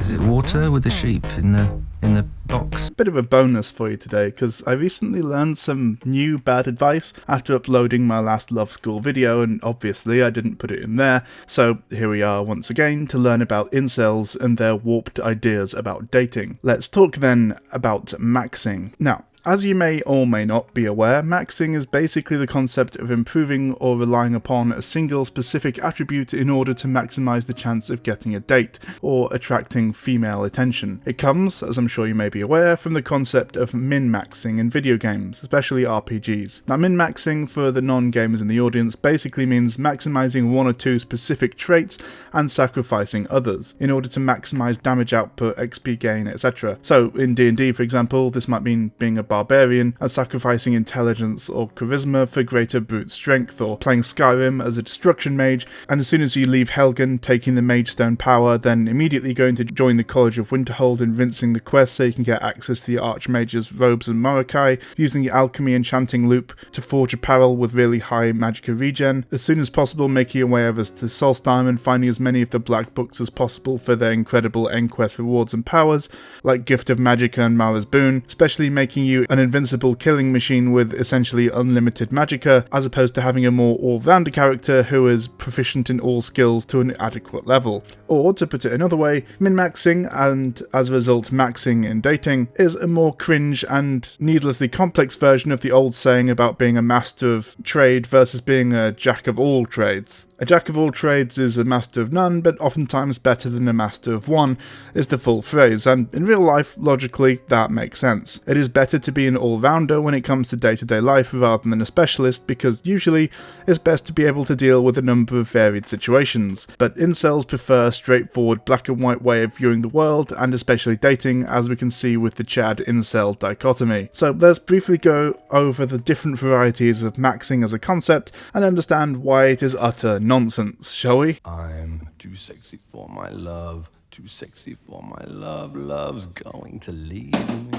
Is it water with the sheep in the box? Bit of a bonus for you today, because I recently learned some new bad advice after uploading my last Love School video, and obviously I didn't put it in there, so here we are once again to learn about incels and their warped ideas about dating. Let's talk then about maxing. Now, as you may or may not be aware, maxing is basically the concept of improving or relying upon a single specific attribute in order to maximize the chance of getting a date, or attracting female attention. It comes, as I'm sure you may be aware, from the concept of min-maxing in video games, especially RPGs. Now, min-maxing, for the non-gamers in the audience, basically means maximizing one or two specific traits and sacrificing others, in order to maximize damage output, XP gain, etc. So, in D&D, for example, this might mean being a barbarian and sacrificing intelligence or charisma for greater brute strength, or playing Skyrim as a destruction mage, and as soon as you leave Helgen, taking the mage stone power, then immediately going to join the College of Winterhold and rinsing the quest so you can get access to the archmage's robes and Morokai, using the alchemy enchanting loop to forge apparel with really high magicka regen, as soon as possible making your way over to Solstheim and finding as many of the black books as possible for their incredible end quest rewards and powers, like Gift of Magicka and Mara's Boon, especially making you an invincible killing machine with essentially unlimited magicka, as opposed to having a more all-rounder character who is proficient in all skills to an adequate level. Or, to put it another way, min-maxing, and as a result maxing in dating, is a more cringe and needlessly complex version of the old saying about being a master of trade versus being a jack of all trades. A jack of all trades is a master of none, but oftentimes better than a master of one, is the full phrase, and in real life, logically, that makes sense. It is better to be an all-rounder when it comes to day-to-day life rather than a specialist, because usually it's best to be able to deal with a number of varied situations. But incels prefer a straightforward black and white way of viewing the world, and especially dating, as we can see with the Chad-incel dichotomy. So let's briefly go over the different varieties of maxing as a concept, and understand why it is utter nonsense, shall we? I'm too sexy for my love, too sexy for my love, love's going to leave me.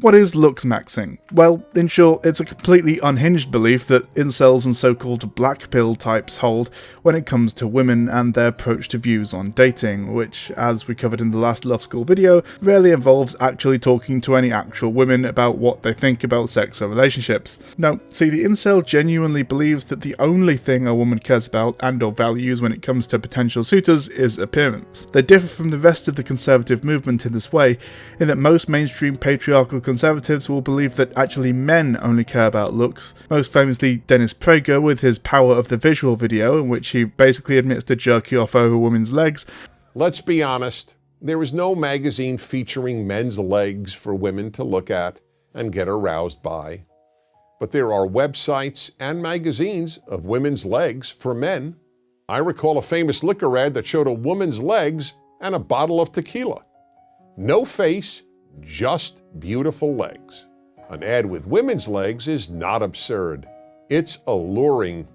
What is Looksmaxxing? Well, in short, it's a completely unhinged belief that incels and so-called black pill types hold when it comes to women and their approach to views on dating, which, as we covered in the last Love School video, rarely involves actually talking to any actual women about what they think about sex or relationships. No, see, the incel genuinely believes that the only thing a woman cares about and or values when it comes to potential suitors is appearance. They differ from the rest of the conservative movement in this way, in that most mainstream patriarchal conservatives will believe that actually men only care about looks, most famously Dennis Prager with his Power of the Visual video, in which he basically admits to jerking off over women's legs. Let's be honest, there is no magazine featuring men's legs for women to look at and get aroused by. But there are websites and magazines of women's legs for men. I recall a famous liquor ad that showed a woman's legs and a bottle of tequila. No face, just beautiful legs. An ad with women's legs is not absurd. It's alluring.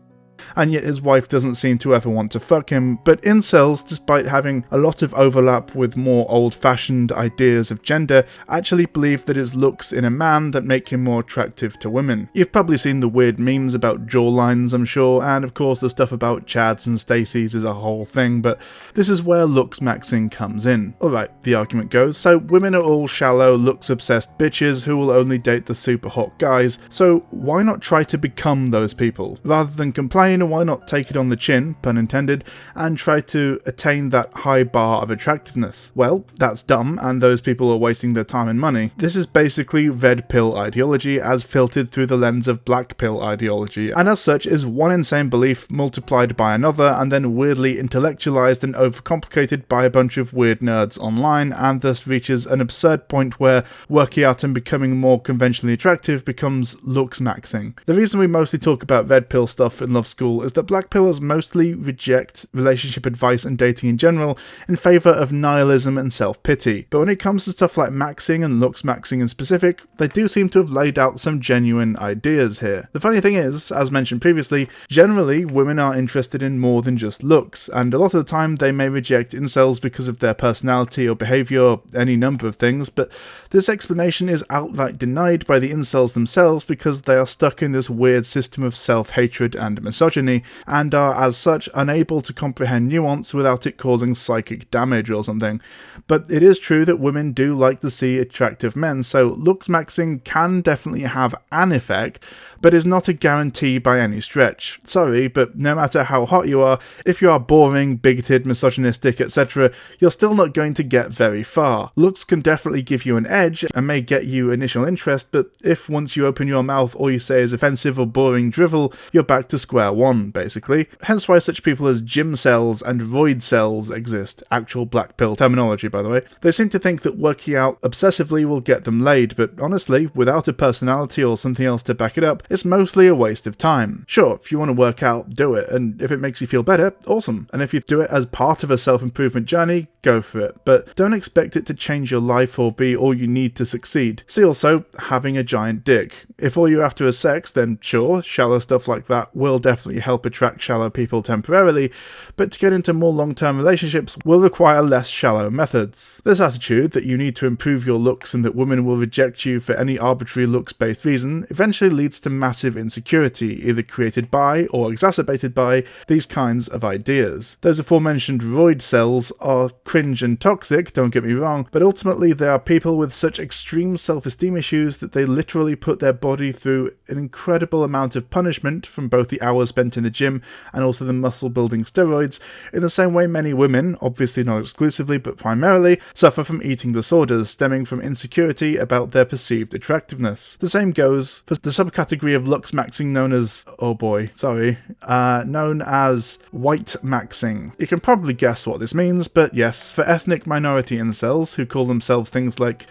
And yet his wife doesn't seem to ever want to fuck him, but incels, despite having a lot of overlap with more old-fashioned ideas of gender, actually believe that it's looks in a man that make him more attractive to women. You've probably seen the weird memes about jawlines, I'm sure, and of course the stuff about Chads and Stacys is a whole thing, but this is where Looksmaxxing comes in. Alright, the argument goes, so women are all shallow, looks-obsessed bitches who will only date the super hot guys, so why not try to become those people? Rather than complain, why not take it on the chin, pun intended, and try to attain that high bar of attractiveness? Well, that's dumb, and those people are wasting their time and money. This is basically red pill ideology as filtered through the lens of black pill ideology, and as such is one insane belief multiplied by another and then weirdly intellectualized and overcomplicated by a bunch of weird nerds online, and thus reaches an absurd point where working out and becoming more conventionally attractive becomes looksmaxing. The reason we mostly talk about red pill stuff in Love School is that black pillers mostly reject relationship advice and dating in general in favour of nihilism and self-pity, but when it comes to stuff like maxing and looksmaxxing in specific, they do seem to have laid out some genuine ideas here. The funny thing is, as mentioned previously, generally women are interested in more than just looks, and a lot of the time they may reject incels because of their personality or behaviour or any number of things, but this explanation is outright denied by the incels themselves because they are stuck in this weird system of self-hatred and misogyny misogyny, and are as such unable to comprehend nuance without it causing psychic damage or something. But it is true that women do like to see attractive men, so looksmaxxing can definitely have an effect, but is not a guarantee by any stretch. Sorry, but no matter how hot you are, if you are boring, bigoted, misogynistic, etc., you're still not going to get very far. Looks can definitely give you an edge and may get you initial interest, but if once you open your mouth all you say is offensive or boring drivel, you're back to square one, basically. Hence why such people as gym cells and roid cells exist. Actual black pill terminology, by the way. They seem to think that working out obsessively will get them laid, but honestly, without a personality or something else to back it up, it's mostly a waste of time. Sure, if you want to work out, do it, and if it makes you feel better, awesome. And if you do it as part of a self-improvement journey, go for it. But don't expect it to change your life or be all you need to succeed. See also, having a giant dick. If all you're after is sex, then sure, shallow stuff like that will definitely help attract shallow people temporarily, but to get into more long-term relationships will require less shallow methods. This attitude that you need to improve your looks and that women will reject you for any arbitrary looks-based reason eventually leads to massive insecurity, either created by or exacerbated by these kinds of ideas. Those aforementioned roid cells are cringe and toxic, don't get me wrong, but ultimately they are people with such extreme self-esteem issues that they literally put their body through an incredible amount of punishment from both the hours spent in the gym and also the muscle-building steroids, in the same way many women, obviously not exclusively but primarily, suffer from eating disorders stemming from insecurity about their perceived attractiveness. The same goes for the subcategory of looksmaxxing known as, known as whitemaxxing. You can probably guess what this means, but yes, for ethnic minority incels who call themselves things like,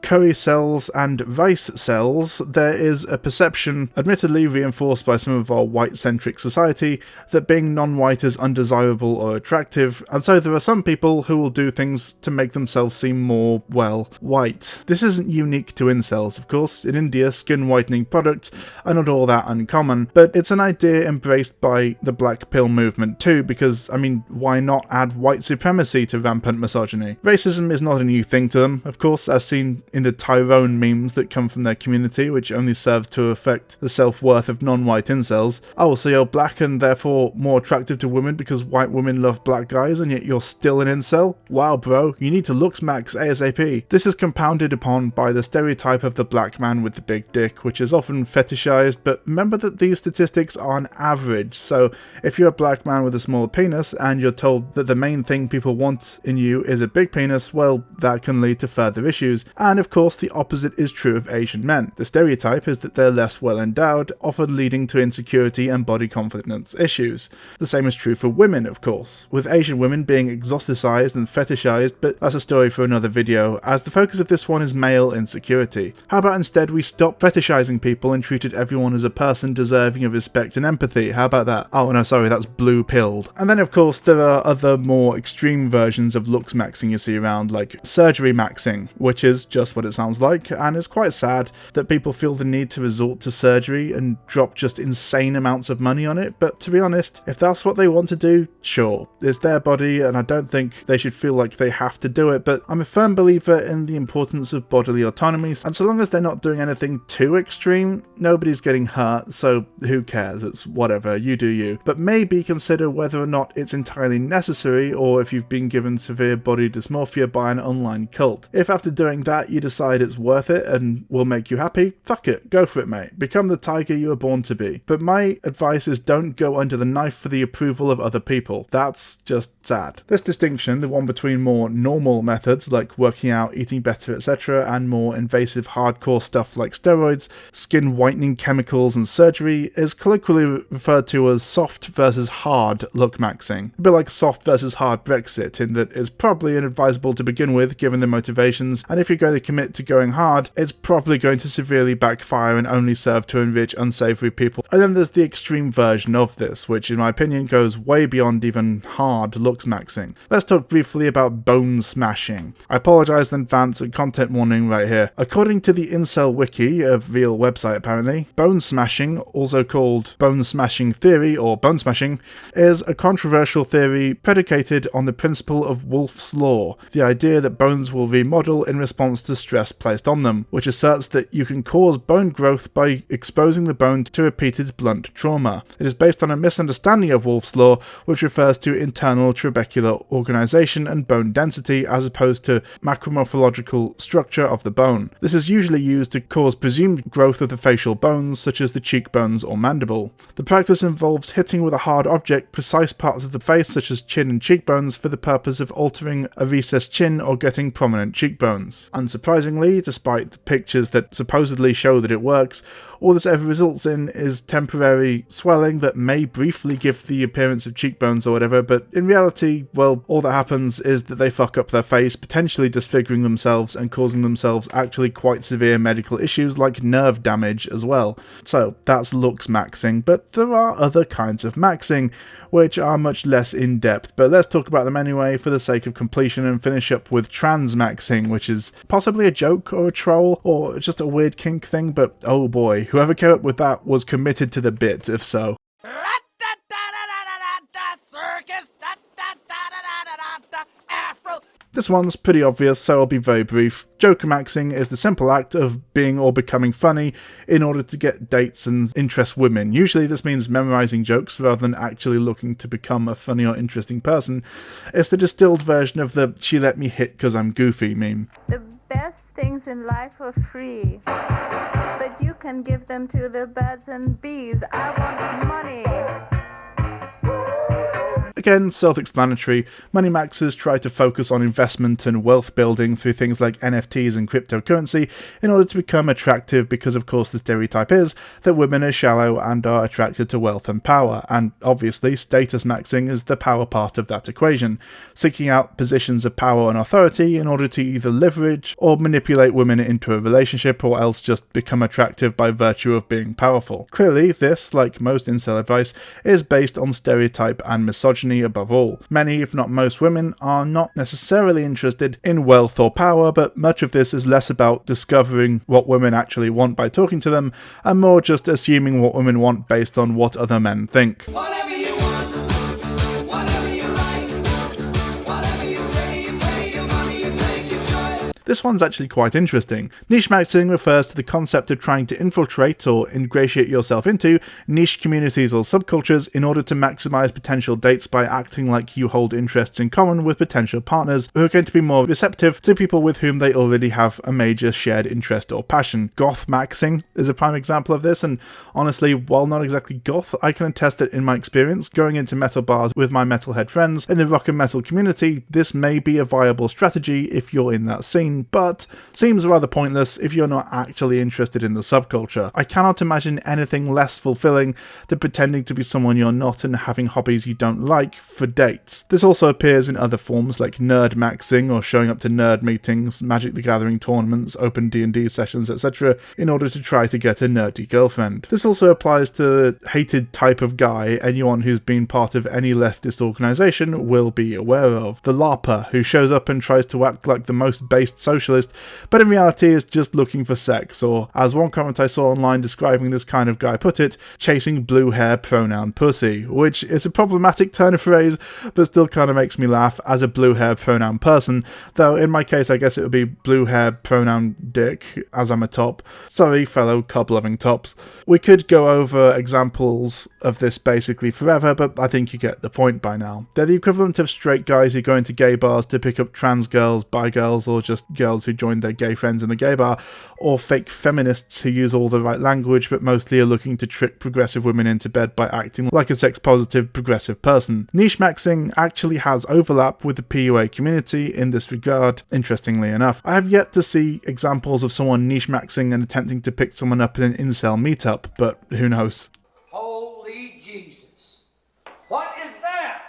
curry cells and rice cells, there is a perception, admittedly reinforced by some of our white-centric society, that being non-white is undesirable or attractive, and so there are some people who will do things to make themselves seem more, well, white. This isn't unique to incels, of course. In India, skin whitening products are not all that uncommon, but it's an idea embraced by the black pill movement too, because, I mean, why not add white supremacy to rampant misogyny? Racism is not a new thing to them, of course, as seen in the Tyrone memes that come from their community, which only serves to affect the self-worth of non-white incels. Oh, so you're black and therefore more attractive to women because white women love black guys and yet you're still an incel? Wow, bro, you need to looksmax ASAP. This is compounded upon by the stereotype of the black man with the big dick, which is often fetishized, but remember that these statistics are an average, so if you're a black man with a small penis and you're told that the main thing people want in you is a big penis, well, that can lead to further issues. And of course, the opposite is true of Asian men. The stereotype is that they're less well endowed, often leading to insecurity and body confidence issues. The same is true for women, of course, with Asian women being exoticized and fetishized, but that's a story for another video, as the focus of this one is male insecurity. How about instead we stop fetishizing people and treated everyone as a person deserving of respect and empathy? How about that? Oh no, sorry, that's blue-pilled. And then of course there are other more extreme versions of looksmaxxing you see around, like surgery maxing, which is just what it sounds like, and it's quite sad that people feel the need to resort to surgery and drop just insane amounts of money on it, but to be honest, if that's what they want to do, sure, it's their body and I don't think they should feel like they have to do it, but I'm a firm believer in the importance of bodily autonomy, and so long as they're not doing anything too extreme, nobody's getting hurt, so who cares, it's whatever, you do you. But maybe consider whether or not it's entirely necessary, or if you've been given severe body dysmorphia by an online cult. If after doing that you decide it's worth it and will make you happy, fuck it, go for it mate, become the tiger you were born to be. But my advice is don't go under the knife for the approval of other people, that's just sad. This distinction, the one between more normal methods like working out, eating better, etc., and more invasive hardcore stuff like steroids, skin whitening chemicals and surgery, is colloquially referred to as soft versus hard looksmaxxing. A bit like soft versus hard Brexit, in that it's probably inadvisable to begin with given the motivations, and if you're going to commit to going hard, it's probably going to severely backfire and only serve to enrich unsavory people. And then there's the extreme version of this, which in my opinion goes way beyond even hard looksmaxxing. Let's talk briefly about bone smashing. I apologise in advance, a content warning right here. According to the Incel wiki, a real website apparently, bone smashing, also called bone smashing theory or bone smashing, is a controversial theory predicated on the principle of Wolff's Law, the idea that bones will remodel in response to stress placed on them, which asserts that you can cause bone growth by exposing the bone to repeated blunt trauma. It is based on a misunderstanding of Wolff's law, which refers to internal trabecular organization and bone density as opposed to macromorphological structure of the bone. This is usually used to cause presumed growth of the facial bones, such as the cheekbones or mandible. The practice involves hitting with a hard object precise parts of the face, such as chin and cheekbones, for the purpose of altering a recessed chin or getting prominent cheekbones. Unsurprisingly, despite the pictures that supposedly show that it works, all this ever results in is temporary swelling that may briefly give the appearance of cheekbones or whatever, but in reality, well, all that happens is that they fuck up their face, potentially disfiguring themselves and causing themselves actually quite severe medical issues like nerve damage as well. So that's Looksmaxxing, but there are other kinds of maxing, which are much less in-depth, but let's talk about them anyway for the sake of completion and finish up with transmaxxing, which is possibly a joke or a troll or just a weird kink thing, but oh boy, whoever came up with that was committed to the bit, if so. This one's pretty obvious, so I'll be very brief. Jokermaxxing is the simple act of being or becoming funny in order to get dates and interest women. Usually this means memorizing jokes rather than actually looking to become a funny or interesting person. It's the distilled version of the "she let me hit 'cause I'm goofy" meme. The best things in life are free, but you can give them to the birds and bees. I want money. Again, self-explanatory, money maxers try to focus on investment and wealth building through things like NFTs and cryptocurrency in order to become attractive, because of course the stereotype is that women are shallow and are attracted to wealth and power, and obviously status maxing is the power part of that equation, seeking out positions of power and authority in order to either leverage or manipulate women into a relationship, or else just become attractive by virtue of being powerful. Clearly this, like most incel advice, is based on stereotype and misogyny above all. Many, if not most women, are not necessarily interested in wealth or power, but much of this is less about discovering what women actually want by talking to them, and more just assuming what women want based on what other men think. Whatever you want, whatever you like, whatever you say, you pay your money, you take your choice. This one's actually quite interesting. Nichemaxxing refers to the concept of trying to infiltrate or ingratiate yourself into niche communities or subcultures in order to maximize potential dates by acting like you hold interests in common with potential partners who are going to be more receptive to people with whom they already have a major shared interest or passion. Gothmaxxing is a prime example of this, and honestly, while not exactly goth, I can attest that in my experience going into metal bars with my metalhead friends in the rock and metal community, this may be a viable strategy if you're in that scene, but seems rather pointless if you're not actually interested in the subculture. I cannot imagine anything less fulfilling than pretending to be someone you're not and having hobbies you don't like for dates. This also appears in other forms like nerdmaxing, or showing up to nerd meetings, Magic the Gathering tournaments, open D&D sessions, etc. in order to try to get a nerdy girlfriend. This also applies to the hated type of guy anyone who's been part of any leftist organisation will be aware of. The LARPer, who shows up and tries to act like the most based socialist, but in reality is just looking for sex, or as one comment I saw online describing this kind of guy put it, chasing blue hair pronoun pussy, which is a problematic turn of phrase, but still kind of makes me laugh as a blue hair pronoun person, though in my case I guess it would be blue hair pronoun dick, as I'm a top. Sorry fellow cob-loving tops. We could go over examples of this basically forever, but I think you get the point by now. They're the equivalent of straight guys who go into gay bars to pick up trans girls, bi girls, or just girls who joined their gay friends in the gay bar, or fake feminists who use all the right language but mostly are looking to trick progressive women into bed by acting like a sex-positive progressive person. Nichemaxxing actually has overlap with the PUA community in this regard, interestingly enough. I have yet to see examples of someone nichemaxxing and attempting to pick someone up in an incel meetup, but who knows. Holy Jesus. What is that?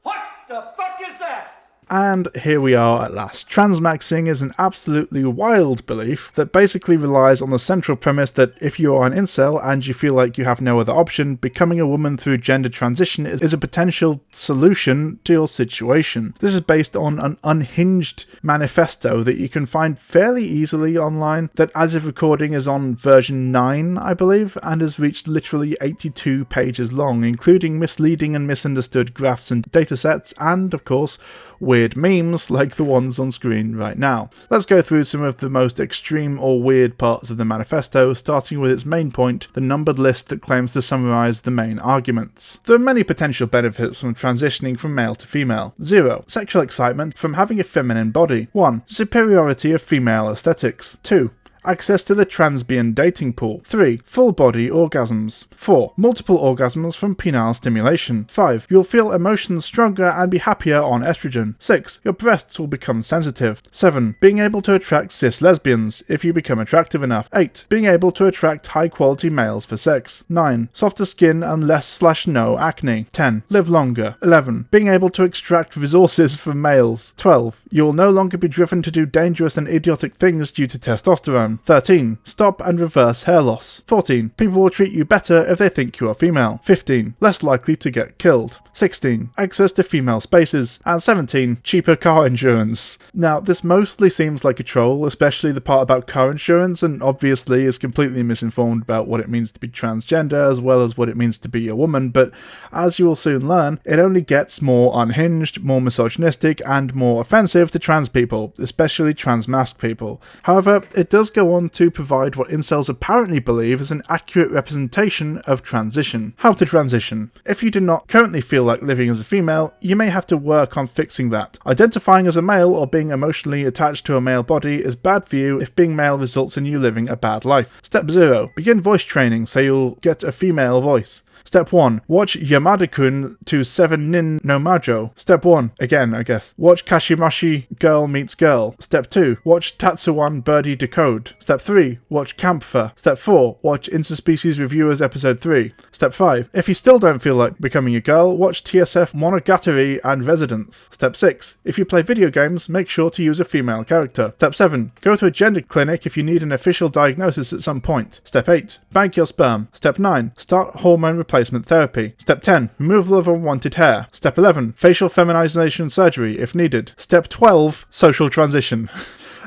What the fuck is that? And here we are at last. Transmaxxing is an absolutely wild belief that basically relies on the central premise that if you are an incel and you feel like you have no other option, becoming a woman through gender transition is a potential solution to your situation. This is based on an unhinged manifesto that you can find fairly easily online, that as of recording is on version 9, I believe, and has reached literally 82 pages long, including misleading and misunderstood graphs and datasets, and of course, weird weird memes like the ones on screen right now. Let's go through some of the most extreme or weird parts of the manifesto, starting with its main point, the numbered list that claims to summarize the main arguments. There are many potential benefits from transitioning from male to female. 0. Sexual excitement from having a feminine body. 1. Superiority of female aesthetics. 2. Access to the transbian dating pool. 3. Full body orgasms. 4. Multiple orgasms from penile stimulation. 5. You'll feel emotions stronger and be happier on estrogen. 6. Your breasts will become sensitive. 7. Being able to attract cis lesbians, if you become attractive enough. 8. Being able to attract high quality males for sex. 9. Softer skin and less/no acne. 10. Live longer. 11. Being able to extract resources from males. 12. You will no longer be driven to do dangerous and idiotic things due to testosterone. 13. Stop and reverse hair loss. 14. People will treat you better if they think you are female. 15. Less likely to get killed. 16. Access to female spaces. And 17. Cheaper car insurance. Now, this mostly seems like a troll, especially the part about car insurance, and obviously is completely misinformed about what it means to be transgender as well as what it means to be a woman, but as you will soon learn, it only gets more unhinged, more misogynistic, and more offensive to trans people, especially transmasc people. However, it does go on to provide what incels apparently believe is an accurate representation of transition. How to transition. If you do not currently feel like living as a female, you may have to work on fixing that. Identifying as a male or being emotionally attached to a male body is bad for you if being male results in you living a bad life. Step 0. Begin voice training so you'll get a female voice. Step 1. Watch Yamada-kun to 7 Nin no Majo. Step 1. Again, I guess. Watch Kashimashi Girl Meets Girl. Step 2. Watch Tatsuwan Birdie Decode. Step 3. Watch Campfer. Step 4. Watch Interspecies Reviewers Episode 3. Step 5. If you still don't feel like becoming a girl, watch TSF Monogatari and Residence. Step 6. If you play video games, make sure to use a female character. Step 7. Go to a gender clinic if you need an official diagnosis at some point. Step 8. Bank your sperm. Step 9. Start hormone replacement therapy. Step 10. Removal of unwanted hair. Step 11. Facial feminization surgery if needed. Step 12. Social transition.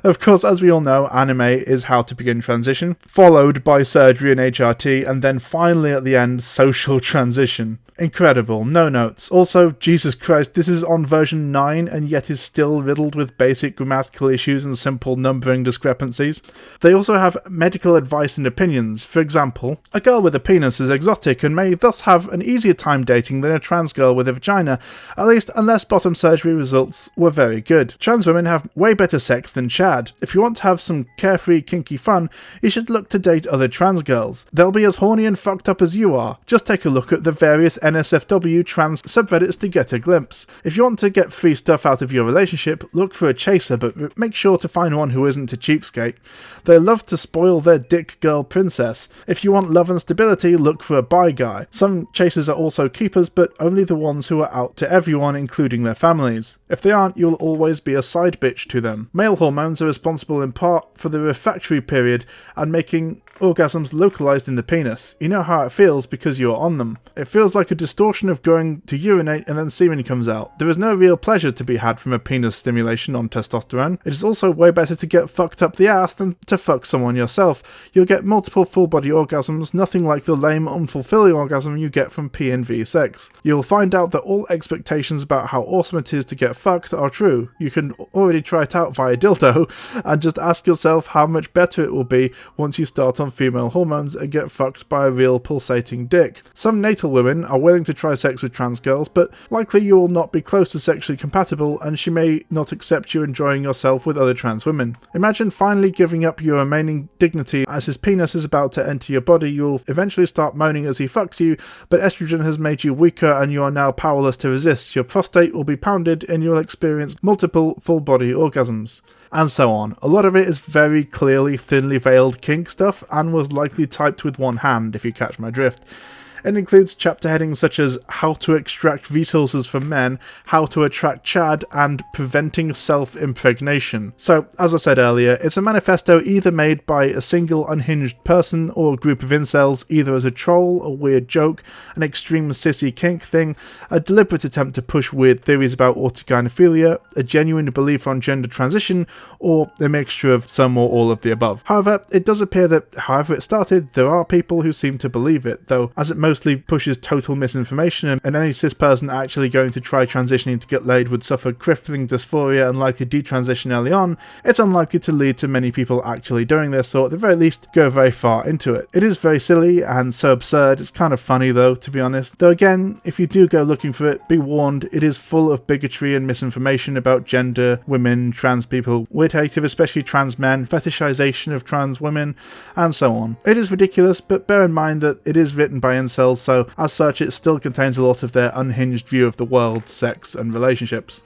Of course, as we all know, anime is how to begin transition, followed by surgery and HRT, and then finally at the end, social transition. Incredible, no notes. Also, Jesus Christ, this is on version 9 and yet is still riddled with basic grammatical issues and simple numbering discrepancies. They also have medical advice and opinions. For example, a girl with a penis is exotic and may thus have an easier time dating than a trans girl with a vagina, at least unless bottom surgery results were very good. Trans women have way better sex than Chad. If you want to have some carefree kinky fun, you should look to date other trans girls. They'll be as horny and fucked up as you are. Just take a look at the various NSFW trans subreddits to get a glimpse. If you want to get free stuff out of your relationship, look for a chaser, but make sure to find one who isn't a cheapskate. They love to spoil their dick girl princess. If you want love and stability, look for a bi guy. Some chasers are also keepers, but only the ones who are out to everyone, including their families. If they aren't, you'll always be a side bitch to them. Male hormones are responsible in part for the refractory period and making orgasms localized in the penis. You know how it feels because you are on them. It feels like a distortion of going to urinate and then semen comes out. There is no real pleasure to be had from a penis stimulation on testosterone. It is also way better to get fucked up the ass than to fuck someone yourself. You'll get multiple full body orgasms, nothing like the lame unfulfilling orgasm you get from P and V sex. You'll find out that all expectations about how awesome it is to get fucked are true. You can already try it out via dildo and just ask yourself how much better it will be once you start on female hormones and get fucked by a real pulsating dick. Some natal women are willing to try sex with trans girls, but likely you will not be close to sexually compatible and she may not accept you enjoying yourself with other trans women. Imagine finally giving up your remaining dignity as his penis is about to enter your body. You'll eventually start moaning as he fucks you, but estrogen has made you weaker and you are now powerless to resist. Your prostate will be pounded and you'll experience multiple full body orgasms. And so on. A lot of it is very clearly thinly veiled kink stuff and was likely typed with one hand, if you catch my drift. It includes chapter headings such as how to extract resources from men, how to attract Chad, and preventing self-impregnation. So, as I said earlier, it's a manifesto either made by a single unhinged person or a group of incels, either as a troll, a weird joke, an extreme sissy kink thing, a deliberate attempt to push weird theories about autogynephilia, a genuine belief on gender transition, or a mixture of some or all of the above. However, it does appear that however it started, there are people who seem to believe it, though as it mostly pushes total misinformation, and any cis person actually going to try transitioning to get laid would suffer crippling dysphoria and likely detransition early on, it's unlikely to lead to many people actually doing this, or at the very least go very far into it. It is very silly and so absurd. It's kind of funny though, to be honest. Though again, if you do go looking for it, be warned, it is full of bigotry and misinformation about gender, women, trans people, weird hate of especially trans men, fetishization of trans women, and so on. It is ridiculous, but bear in mind that it is written by incels, so as such it still contains a lot of their unhinged view of the world, sex, and relationships.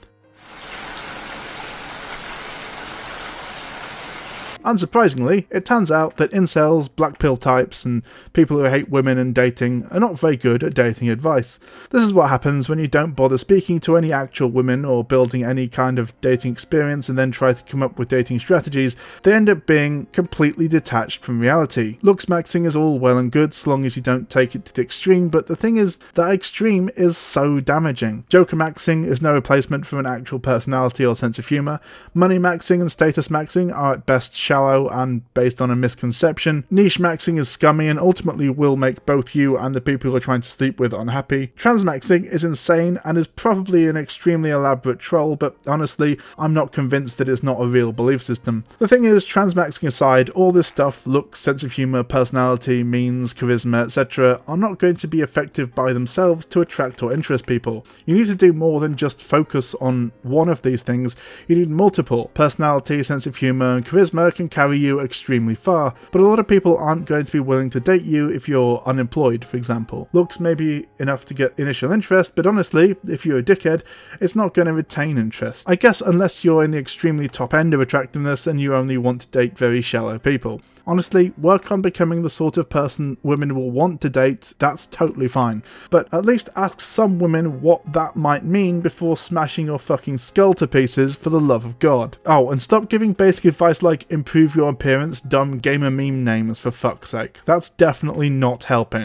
Unsurprisingly, it turns out that incels, black pill types, and people who hate women and dating are not very good at dating advice. This is what happens when you don't bother speaking to any actual women or building any kind of dating experience and then try to come up with dating strategies. They end up being completely detached from reality. Looksmaxxing is all well and good so long as you don't take it to the extreme, but the thing is, that extreme is so damaging. Jokermaxxing is no replacement for an actual personality or sense of humour. Moneymaxxing and statusmaxxing are at best shallow and based on a misconception. Nichemaxxing is scummy and ultimately will make both you and the people you're trying to sleep with unhappy. Transmaxxing is insane and is probably an extremely elaborate troll, but honestly, I'm not convinced that it's not a real belief system. The thing is, transmaxxing aside, all this stuff, looks, sense of humour, personality, means, charisma, etc., are not going to be effective by themselves to attract or interest people. You need to do more than just focus on one of these things. You need multiple. Personality, sense of humour, and charisma can carry you extremely far, but a lot of people aren't going to be willing to date you if you're unemployed, for example. Looks may be enough to get initial interest, but honestly, if you're a dickhead, it's not going to retain interest. I guess unless you're in the extremely top end of attractiveness and you only want to date very shallow people. Honestly, work on becoming the sort of person women will want to date, that's totally fine. But at least ask some women what that might mean before smashing your fucking skull to pieces, for the love of God. Oh, and stop giving basic advice like improve your appearance, dumb gamer meme names, for fuck's sake. That's definitely not helping.